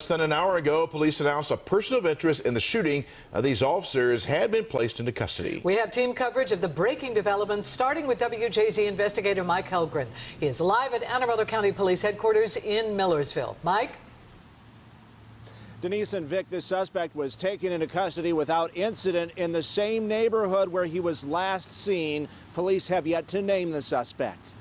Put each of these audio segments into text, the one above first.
Less than an hour ago, police announced a person of interest in the shooting. These officers had been placed into custody. We have team coverage of the breaking developments, starting with WJZ investigator Mike Helgren. He is live at Anne Arundel County Police Headquarters in Millersville. Mike? Denise and Vic, the suspect was taken into custody without incident in the same neighborhood where he was last seen. Police have yet to name the suspect.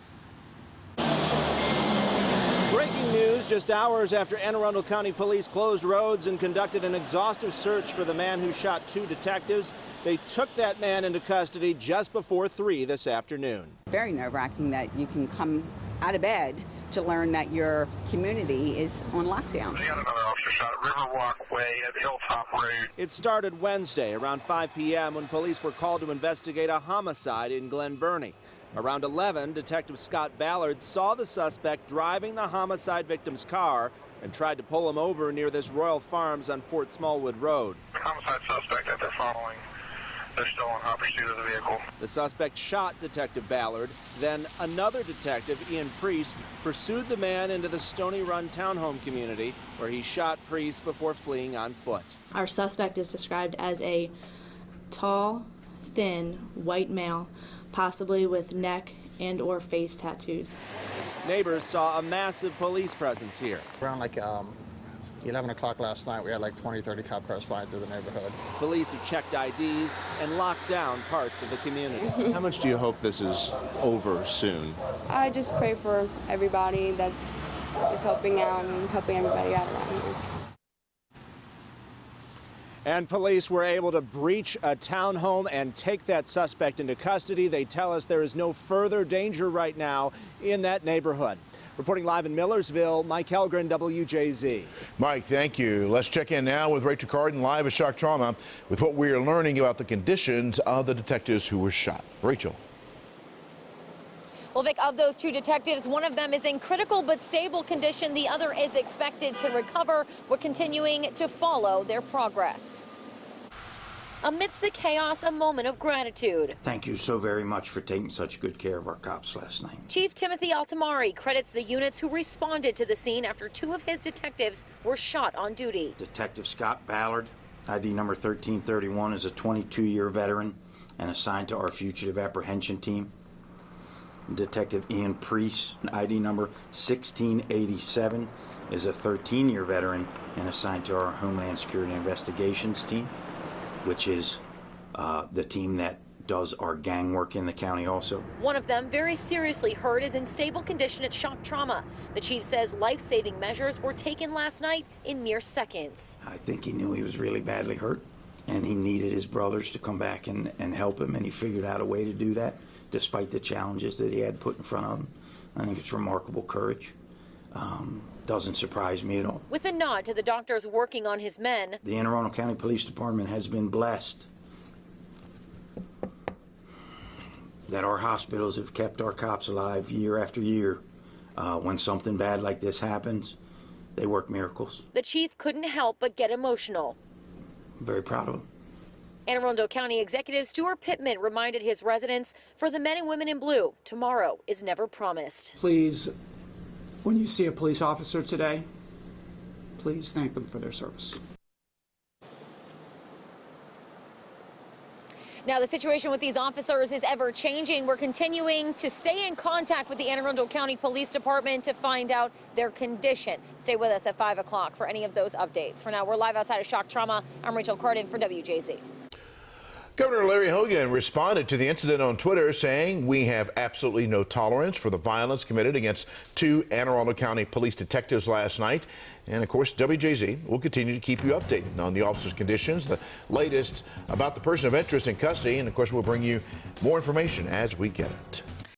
Breaking news just hours after Anne Arundel County Police closed roads and conducted an exhaustive search for the man who shot two detectives. They took that man into custody just before 3 this afternoon. Very nerve-wracking that you can come out of bed to learn that your community is on lockdown. We had another officer shot at Riverwalk Way at Hilltop Road. It started Wednesday around 5 p.m. when police were called to investigate a homicide in Glen Burnie. Around 11, Detective Scott Ballard saw the suspect driving the homicide victim's car and tried to pull him over near this Royal Farms on Fort Smallwood Road. The homicide suspect that they're following, they're still in hot pursuit of the vehicle. The suspect shot Detective Ballard. Then another detective, Ian Priest, pursued the man into the Stony Run townhome community where he shot Priest before fleeing on foot. Our suspect is described as a tall, thin, white male, possibly with neck and or face tattoos. Neighbors saw a massive police presence here. Around 11 o'clock last night, we had 20, 30 cop cars flying through the neighborhood. Police have checked IDs and locked down parts of the community. How much do you hope this is over soon? I just pray for everybody that is helping out and helping everybody out around here. And police were able to breach a townhome and take that suspect into custody. They tell us there is no further danger right now in that neighborhood. Reporting live in Millersville, Mike Helgren, WJZ. Mike, thank you. Let's check in now with Rachel Carden, live at Shock Trauma, with what we are learning about the conditions of the detectives who were shot. Rachel. Well, Vic, of those two detectives, one of them is in critical but stable condition. The other is expected to recover. We're continuing to follow their progress. Amidst the chaos, a moment of gratitude. Thank you so very much for taking such good care of our cops last night. Chief Timothy Altamari credits the units who responded to the scene after two of his detectives were shot on duty. Detective Scott Ballard, ID number 1331, is a 22-year veteran and assigned to our fugitive apprehension team. Detective Ian Priest, ID number 1687, is a 13-year veteran and assigned to our Homeland Security Investigations team, which is the team that does our gang work in the county also. One of them, very seriously hurt, is in stable condition at Shock Trauma. The chief says life-saving measures were taken last night in mere seconds. I think he knew he was really badly hurt, and he needed his brothers to come back and help him, and he figured out a way to do that despite the challenges that he had put in front of him. I think it's remarkable courage. Doesn't surprise me at all. With a nod to the doctors working on his men, the Anne Arundel County Police Department has been blessed that our hospitals have kept our cops alive year after year. When something bad like this happens, they work miracles. The chief couldn't help but get emotional. I'm very proud of them. Anne Arundel County Executive Stuart Pittman reminded his residents, for the men and women in blue, tomorrow is never promised. Please, when you see a police officer today, please thank them for their service. Now, the situation with these officers is ever changing. We're continuing to stay in contact with the Anne Arundel County Police Department to find out their condition. Stay with us at 5 o'clock for any of those updates. For now, we're live outside of Shock Trauma. I'm Rachel Carden for WJZ. Governor Larry Hogan responded to the incident on Twitter, saying, "We have absolutely no tolerance for the violence committed against two Anne Arundel County police detectives last night." And of course, WJZ will continue to keep you updated on the officers' conditions, the latest about the person of interest in custody, and of course, we'll bring you more information as we get it.